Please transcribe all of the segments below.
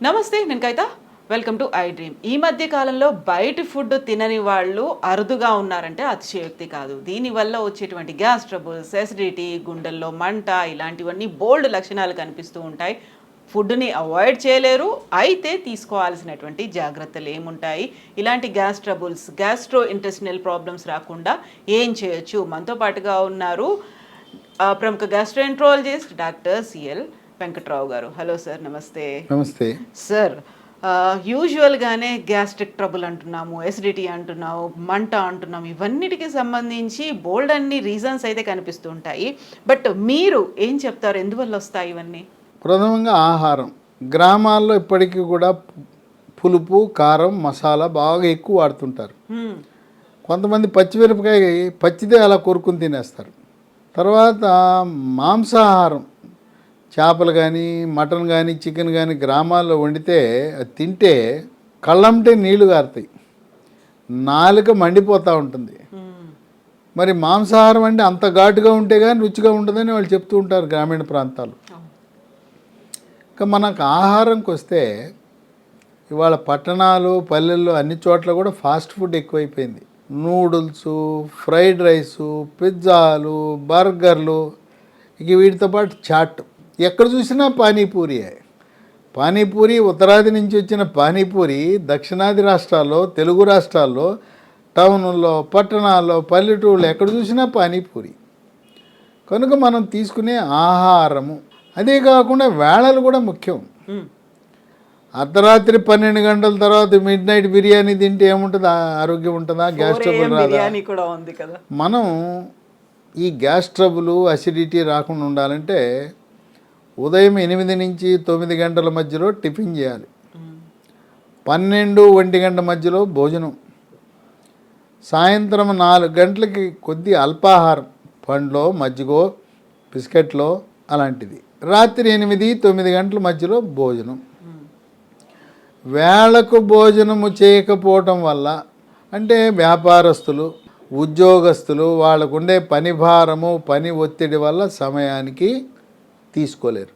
నమస్తే, నేను Kavitha. Welcome to I dream. ఈ మధ్య కాలంలో బయట ఫుడ్ తినని వాళ్ళు అరుదుగా ఉన్నారంటే అతిశయోక్తి కాదు. దీనివల్ల వచ్చేటువంటి గ్యాస్ ట్రబుల్స్, ఎసిడిటీ, గుండెల్లో మంట ఇలాంటివన్నీ బోల్డ్ లక్షణాలు కనిపిస్తూ ఉంటాయి. ఫుడ్ని అవాయిడ్ చేయలేరు, అయితే తీసుకోవాల్సినటువంటి జాగ్రత్తలు ఏముంటాయి? ఇలాంటి gas troubles, gastro intestinal problems రాకుండా ఏం చేయొచ్చు? మనతో పాటుగా ఉన్నారు ప్రముఖ గ్యాస్ట్రోఎంట్రాలజిస్ట్ డాక్టర్ సిఎల్ వెంకట్రావు గారు. హలో సార్, నమస్తే. నమస్తే సార్. యూజువల్గానే గ్యాస్ట్రిక్ ట్రబుల్ అంటున్నాము, ఎసిడిటీ అంటున్నాము, మంట అంటున్నాము, ఇవన్నిటికి సంబంధించి బోల్డ్ అన్ని రీజన్స్ అయితే కనిపిస్తూ ఉంటాయి. బట్ మీరు ఏం చెప్తారు, ఎందువల్ల వస్తాయి ఇవన్నీ? ప్రథమంగా ఆహారం. గ్రామాల్లో ఇప్పటికీ కూడా పులుపు, కారం, మసాలా బాగా ఎక్కువ వాడుతుంటారు. కొంతమంది పచ్చిమిరపకాయ పచ్చిదే అలా కొరుకుని తినేస్తారు. తర్వాత మాంసాహారం, చేపలు కానీ, మటన్ కానీ, చికెన్ కానీ గ్రామాల్లో వండితే అది తింటే కళ్ళంటే నీళ్లు గారుతాయి, నాలుక మండిపోతూ ఉంటుంది. మరి మాంసాహారం అంటే అంత ఘాటుగా ఉంటే కానీ రుచిగా ఉంటుందని వాళ్ళు చెప్తూ ఉంటారు గ్రామీణ ప్రాంతాలు. ఇంకా మనకు ఆహారంకి వస్తే ఇవాళ పట్టణాలు, పల్లెల్లో అన్ని చోట్ల కూడా ఫాస్ట్ ఫుడ్ ఎక్కువైపోయింది. నూడిల్స్, ఫ్రైడ్ రైసు, పిజ్జాలు, బర్గర్లు, ఇక వీటితో పాటు చాట్. ఎక్కడ చూసినా పానీపూరియే. పానీపూరి ఉత్తరాది నుంచి వచ్చిన పానీపూరి దక్షిణాది రాష్ట్రాల్లో, తెలుగు రాష్ట్రాల్లో, టౌన్లో, పట్టణాల్లో, పల్లెటూళ్ళు ఎక్కడ చూసినా పానీపూరి. కనుక మనం తీసుకునే ఆహారము, అదే కాకుండా వేళలు కూడా ముఖ్యం. అర్ధరాత్రి 12 గంటల తర్వాత మిడ్ నైట్ బిర్యానీ తింటే ఏముంటుంది? ఆరోగ్యం ఉంటుందా? గ్యాస్ ట్రబుల్ రాదా? మనం ఈ గ్యాస్ ట్రబుల్, అసిడిటీ రాకుండా ఉండాలంటే ఉదయం 8 నుంచి 9 గంటల మధ్యలో టిఫిన్ చేయాలి. 12-1 గంట మధ్యలో భోజనం. సాయంత్రం 4 గంటలకి కొద్ది అల్పాహారం, పండ్లో, మజ్జిగో, బిస్కెట్లో అలాంటిది. రాత్రి 8-9 గంటల మధ్యలో భోజనం. వేళకు భోజనము చేయకపోవటం వల్ల, అంటే వ్యాపారస్తులు, ఉద్యోగస్తులు, వాళ్ళకు ఉండే పని భారము, పని ఒత్తిడి వల్ల సమయానికి తీసుకోలేరు.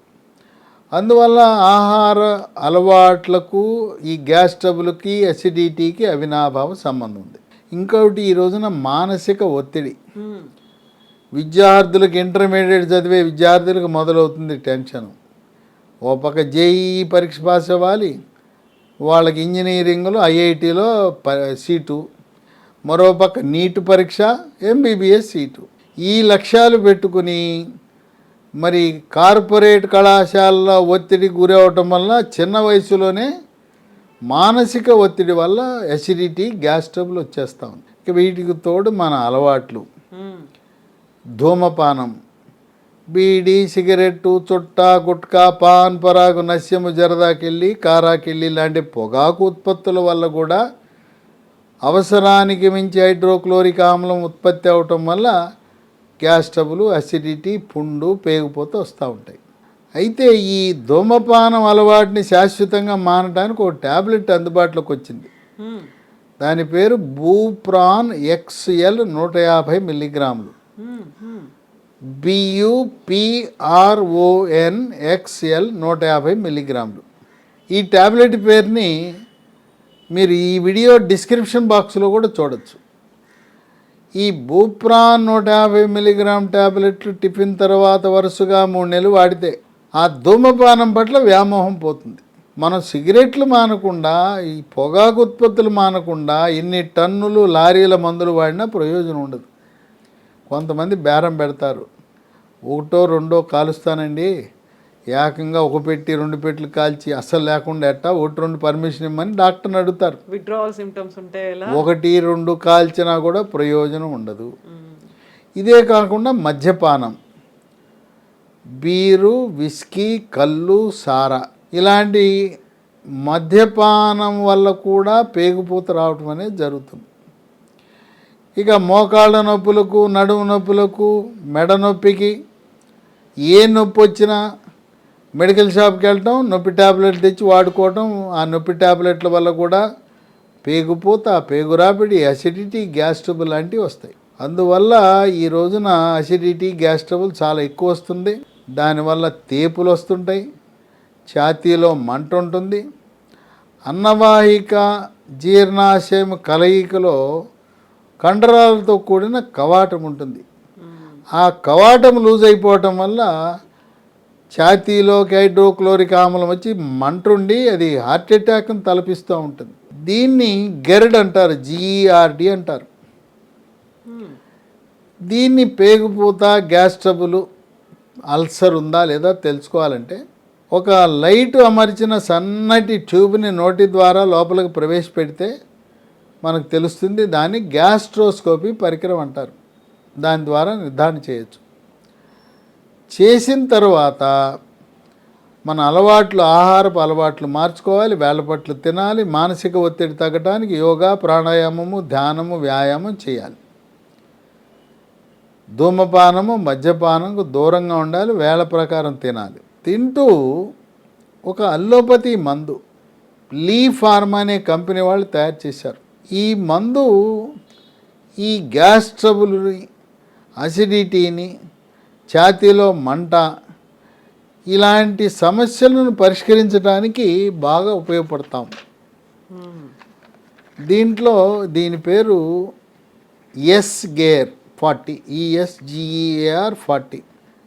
అందువల్ల ఆహార అలవాట్లకు ఈ గ్యాస్ ట్రబుల్కి, అసిడిటీకి అవినాభావ సంబంధం ఉంది. ఇంకొకటి, ఈ రోజున మానసిక ఒత్తిడి. విద్యార్థులకు, ఇంటర్మీడియట్ చదివే విద్యార్థులకు మొదలవుతుంది టెన్షన్. ఓ పక్క జేఈఈ పరీక్ష పాస్ అవ్వాలి, వాళ్ళకి ఇంజనీరింగ్లో ఐఐటీలో సీటు, మరోపక్క నీట్ పరీక్ష, ఎంబీబీఎస్ సీటు. ఈ లక్ష్యాలు పెట్టుకుని మరి కార్పొరేట్ కళాశాలలో ఒత్తిడి గురవటం వల్ల చిన్న వయసులోనే మానసిక ఒత్తిడి వల్ల ఎసిడిటీ, గ్యాస్ ట్రబుల్ వచ్చేస్తూ ఉంది. ఇక వీటికి తోడు మన అలవాట్లు, ధూమపానం, బీడీ, సిగరెట్టు, చుట్టా, గుట్కా, పాన్ పరాగు, నస్యము, జరదాకెళ్ళి, కారాకెళ్ళి లాంటి పొగాకు ఉత్పత్తుల వల్ల కూడా అవసరానికి మించి హైడ్రోక్లోరిక్ ఆమ్లం ఉత్పత్తి అవటం వల్ల గ్యాస్ ట్రబుల్, అసిడిటీ, పుండు, పేగుపోతూ వస్తూ ఉంటాయి. అయితే ఈ ధూమపానం అలవాటుని శాశ్వతంగా మానడానికి ఒక ట్యాబ్లెట్ అందుబాటులోకి వచ్చింది. దాని పేరు బూప్రాన్ XL 150 మిల్లీగ్రాములు. BUPRON XL 150 మిల్లీగ్రాములు. ఈ ట్యాబ్లెట్ పేరుని మీరు ఈ వీడియో డిస్క్రిప్షన్ బాక్స్లో కూడా చూడొచ్చు. ఈ బూప్రాన్ 150 మిల్లీగ్రామ్ ట్యాబ్లెట్లు టిఫిన్ తర్వాత వరుసగా 3 నెలలు వాడితే ఆ ధూమపానం పట్ల వ్యామోహం పోతుంది. మనం సిగరెట్లు మానకుండా, ఈ పొగాకు ఉత్పత్తులు మానకుండా ఎన్ని టన్నులు, లారీల మందులు వాడినా ప్రయోజనం ఉండదు. కొంతమంది బేరం పెడతారు, 1-2 కాలుస్తానండి, ఏకంగా 1 పెట్టి 2 పెట్టెలు కాల్చి అస్సలు లేకుండా ఎట్టా 1-2 పర్మిషన్ ఇమ్మని డాక్టర్ని అడుగుతారు. విత్డ్రావల్ సింప్టమ్స్ ఉంటే 1-2 కాల్చినా కూడా ప్రయోజనం ఉండదు. ఇదే కాకుండా మద్యపానం, బీరు, విస్కీ, కళ్ళు, సారా, ఇలాంటి మద్యపానం వల్ల కూడా పేగుపూత రావటం అనేది జరుగుతుంది. ఇక మోకాళ్ళ నొప్పులకు, నడుము నొప్పులకు, మెడ నొప్పికి, ఏ నొప్పి వచ్చినా మెడికల్ షాప్కి వెళ్ళటం, నొప్పి ట్యాబ్లెట్లు తెచ్చి వాడుకోవటం. ఆ నొప్పి ట్యాబ్లెట్ల వల్ల కూడా పేగుపూత, పేగురాపిడి, అసిడిటీ, గ్యాస్ ట్రబుల్ లాంటివి వస్తాయి. అందువల్ల ఈ రోజున అసిడిటీ, గ్యాస్ ట్రబుల్ చాలా ఎక్కువ వస్తుంది. దానివల్ల తేపులు వస్తుంటాయి, ఛాతీలో మంట ఉంటుంది, అన్నవాహిక జీర్ణాశయం కలయికలో కండరాలతో కూడిన కవాటం ఉంటుంది. ఆ కవాటం లూజ్ అయిపోవటం వల్ల ఛాతీలోకి హైడ్రోక్లోరిక్ ఆమ్లం వచ్చి మంటుండి అది హార్ట్ అటాక్ని తలపిస్తూ ఉంటుంది. దీన్ని గెర్డ్ అంటారు, GERD అంటారు. దీన్ని పేగుపూత, గ్యాస్ ట్రబుల్, అల్సర్ ఉందా లేదా తెలుసుకోవాలంటే ఒక లైట్ అమర్చిన సన్నటి ట్యూబ్ని నోటి ద్వారా లోపలికి ప్రవేశపెడితే మనకు తెలుస్తుంది. దాన్ని గ్యాస్ట్రోస్కోపీ పరికరం అంటారు. దాని ద్వారా నిర్ధారణ చేయొచ్చు. చేసిన తర్వాత మన ఆహారపు అలవాట్లు మార్చుకోవాలి, వేళపట్లు తినాలి, మానసిక ఒత్తిడి తగ్గడానికి యోగా, ప్రాణాయామము, ధ్యానము, వ్యాయామం చేయాలి. ధూమపానము, మద్యపానంకు దూరంగా ఉండాలి, వేళ ప్రకారం తినాలి. తింటూ ఒక అల్లోపతి మందు లీ ఫార్మా అనే కంపెనీ వాళ్ళు తయారు చేశారు. ఈ మందు ఈ గ్యాస్ ట్రబుల్ని, అసిడిటీని, ఛాతీలో మంట ఇలాంటి సమస్యలను పరిష్కరించడానికి బాగా ఉపయోగపడతాం. దీని పేరు ESGEAR 40.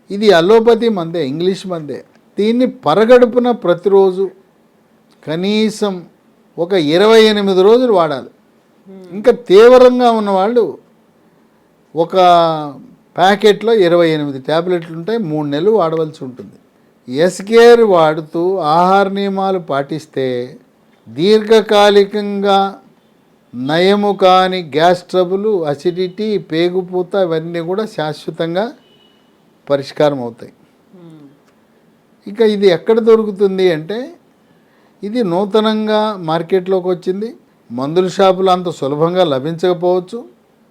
ఇది అలోపతి మందే, ఇంగ్లీష్ మందే. దీన్ని పరగడుపున ప్రతిరోజు కనీసం ఒక 28 రోజులు వాడాలి. ఇంకా తీవ్రంగా ఉన్నవాళ్ళు ఒక ప్యాకెట్లో 28 ట్యాబ్లెట్లు ఉంటాయి, 3 నెలలు వాడవలసి ఉంటుంది. ESGEAR వాడుతూ ఆహార నియమాలు పాటిస్తే దీర్ఘకాలికంగా నయము కాని గ్యాస్ ట్రబుల్, అసిడిటీ, పేగుపూత ఇవన్నీ కూడా శాశ్వతంగా పరిష్కారం అవుతాయి. ఇక ఇది ఎక్కడ దొరుకుతుంది అంటే ఇది నూతనంగా మార్కెట్లోకి వచ్చింది. మందుల షాపులు అంత సులభంగా లభించకపోవచ్చు.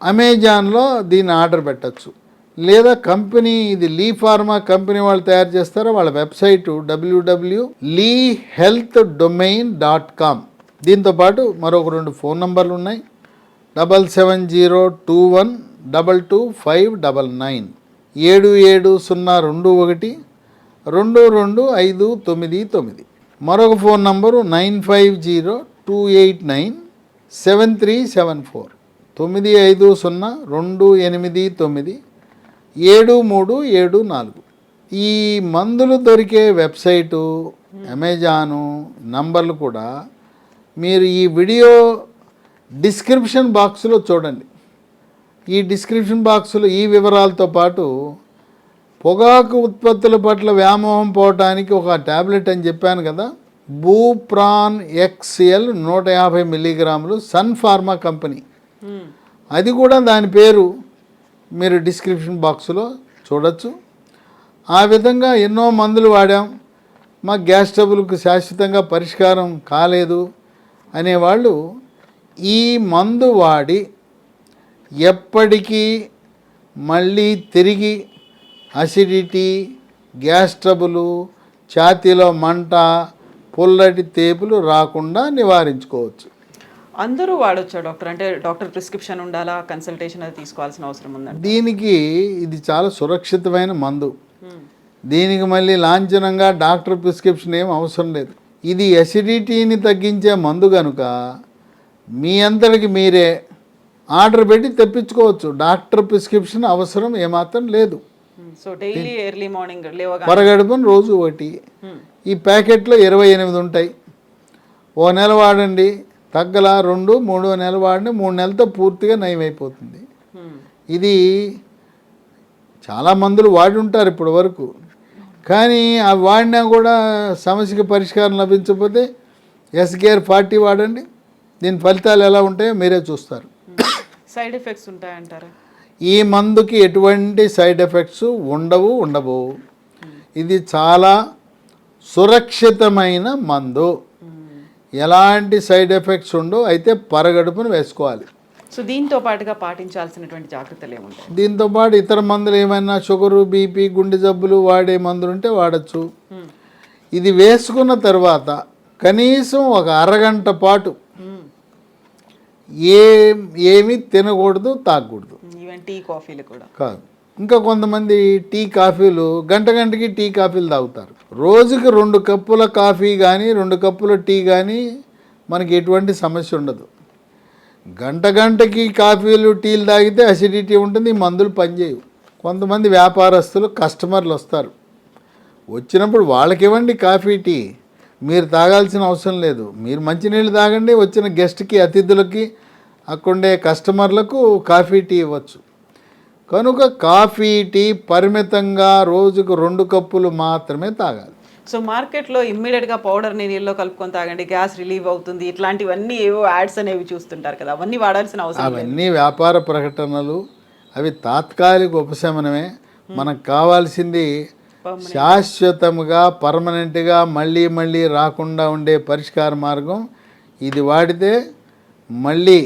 అమెజాన్లో దీన్ని ఆర్డర్ పెట్టచ్చు. లేదా కంపెనీ, ఇది లీ ఫార్మా కంపెనీ వాళ్ళు తయారు చేస్తారో వాళ్ళ వెబ్సైటు www.leehealthdomain.com. దీంతోపాటు మరొక 2 ఫోన్ నంబర్లు ఉన్నాయి. 7702122599, 770221222599. మరొక ఫోన్ నంబరు 9502897374, 9502897374. ఈ మందులు దొరికే వెబ్సైటు, అమెజాను నంబర్లు కూడా మీరు ఈ వీడియో డిస్క్రిప్షన్ బాక్స్లో చూడండి. ఈ డిస్క్రిప్షన్ బాక్స్లో ఈ వివరాలతో పాటు పొగాకు ఉత్పత్తుల పట్ల వ్యామోహం పోవటానికి ఒక ట్యాబ్లెట్ అని చెప్పాను కదా, బూప్రాన్ XL 150 మిల్లీగ్రాములు, సన్ ఫార్మా కంపెనీ, అది కూడా దాని పేరు మీరు డిస్క్రిప్షన్ బాక్స్లో చూడొచ్చు. ఆ విధంగా ఎన్నో మందులు వాడాం, మా గ్యాస్ ట్రబుల్కు శాశ్వతంగా పరిష్కారం కాలేదు అనేవాళ్ళు ఈ మందు వాడి ఎప్పటికీ మళ్ళీ తిరిగి అసిడిటీ, గ్యాస్ ట్రబుల్, ఛాతీలో మంట, పుల్లటి తేపులు రాకుండా నివారించుకోవచ్చు. అందరూ వాడొచ్చా డాక్టర్? అంటే డాక్టర్ ప్రిస్క్రిప్షన్ ఉండాలా, కన్సల్టేషన్ అది తీసుకోవాల్సిన అవసరం ఉందండి? దీనికి ఇది చాలా సురక్షితమైన మందు. దీనికి మళ్ళీ లాంఛనంగా డాక్టర్ ప్రిస్క్రిప్షన్ ఏం అవసరం లేదు. ఇది అసిడిటీని తగ్గించే మందు కనుక మీ అంతటికి మీరే ఆర్డర్ పెట్టి తెప్పించుకోవచ్చు. డాక్టర్ ప్రిస్క్రిప్షన్ అవసరం ఏమాత్రం లేదు. సో డైలీ ఎర్లీ మార్నింగ్ పరగడుపున రోజు ఒకటి. ఈ ప్యాకెట్లో 28 ఉంటాయి. ఓ నెల వాడండి, తగ్గల 2-3 నెలలు వాడండి, 3 నెలలతో పూర్తిగా నయమైపోతుంది. ఇది చాలా మందులు వాడి ఉంటారు ఇప్పటి వరకు, కానీ అవి వాడినా కూడా సమస్యకి పరిష్కారం లభించకపోతే ESGEAR 40 వాడండి. దీని ఫలితాలు ఎలా ఉంటాయో మీరే చూస్తారు. సైడ్ ఎఫెక్ట్స్ ఉంటాయంటారా? ఈ మందుకి ఎటువంటి సైడ్ ఎఫెక్ట్స్ ఉండవు. ఇది చాలా సురక్షితమైన మందు, ఎలాంటి సైడ్ ఎఫెక్ట్స్ ఉండవు. అయితే పరగడుపును వేసుకోవాలి. సో దీంతో పాటుగా పాటించాల్సినటువంటి జాగ్రత్తలు ఏముంటాయి? దీంతో పాటు ఇతర మందులు ఏమైనా షుగరు, బీపీ, గుండె జబ్బులు వాడే మందులు ఉంటే వాడచ్చు. ఇది వేసుకున్న తర్వాత కనీసం ఒక అరగంట పాటు ఏమి తినకూడదు, తాగకూడదు. ఈవెన్ టీ, కాఫీలు కూడా కాదు. ఇంకా కొంతమంది టీ, కాఫీలు గంటకి టీ, కాఫీలు తాగుతారు. రోజుకి 2 కప్పుల కాఫీ కానీ 2 కప్పుల టీ కానీ మనకి ఎటువంటి సమస్య ఉండదు. గంటకి కాఫీలు టీలు తాగితే అసిడిటీ ఉంటుంది, ఈ మందులు పనిచేయవు. కొంతమంది వ్యాపారస్తులు కస్టమర్లు వస్తారు, వచ్చినప్పుడు వాళ్ళకి ఇవ్వండి కాఫీ టీ, మీరు తాగాల్సిన అవసరం లేదు. మీరు మంచినీళ్ళు తాగండి, వచ్చిన గెస్ట్కి అతిథులకి అక్కడే కస్టమర్లకు కాఫీ టీ ఇవ్వచ్చు. కనుక కాఫీ టీ పరిమితంగా రోజుకు 2 కప్పులు మాత్రమే తాగాలి. సో మార్కెట్లో ఇమ్మీడియట్గా పౌడర్ని నీళ్ళలో కలుపుకొని తాగండి, గ్యాస్ రిలీవ్ అవుతుంది, ఇట్లాంటివన్నీ ఏవో యాడ్స్ అనేవి చూస్తుంటారు కదా, అవన్నీ వాడాల్సిన అవసరం లేదు. అవన్నీ వ్యాపార ప్రకటనలు, అవి తాత్కాలిక ఉపశమనమే. మనకు కావాల్సింది శాశ్వతముగా పర్మనెంట్గా మళ్ళీ మళ్ళీ రాకుండా ఉండే పరిష్కార మార్గం. ఇది వాడితే మళ్ళీ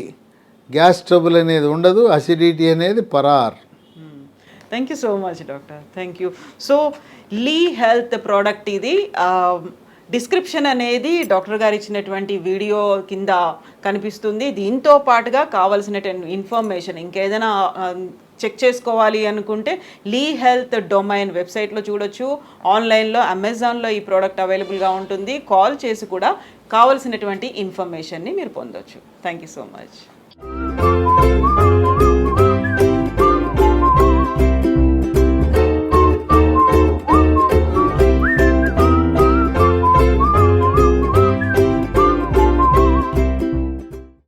గ్యాస్ ట్రబుల్ అనేది ఉండదు, అసిడిటీ అనేది పరార్. Thank you so much doctor, thank you. సో లీ హెల్త్ ప్రోడక్ట్ ఇది, డిస్క్రిప్షన్ అనేది డాక్టర్ గారు ఇచ్చినటువంటి వీడియో కింద కనిపిస్తుంది. దీంతో పాటుగా కావాల్సినటువంటి ఇన్ఫర్మేషన్ ఇంకేదైనా చెక్ చేసుకోవాలి అనుకుంటే లీ హెల్త్ డొమైన్ వెబ్సైట్లో చూడొచ్చు, ఆన్లైన్లో అమెజాన్లో ఈ ప్రోడక్ట్ అవైలబుల్గా ఉంటుంది. కాల్ చేసి కూడా కావాల్సినటువంటి ఇన్ఫర్మేషన్ని మీరు పొందొచ్చు. Thank you so much.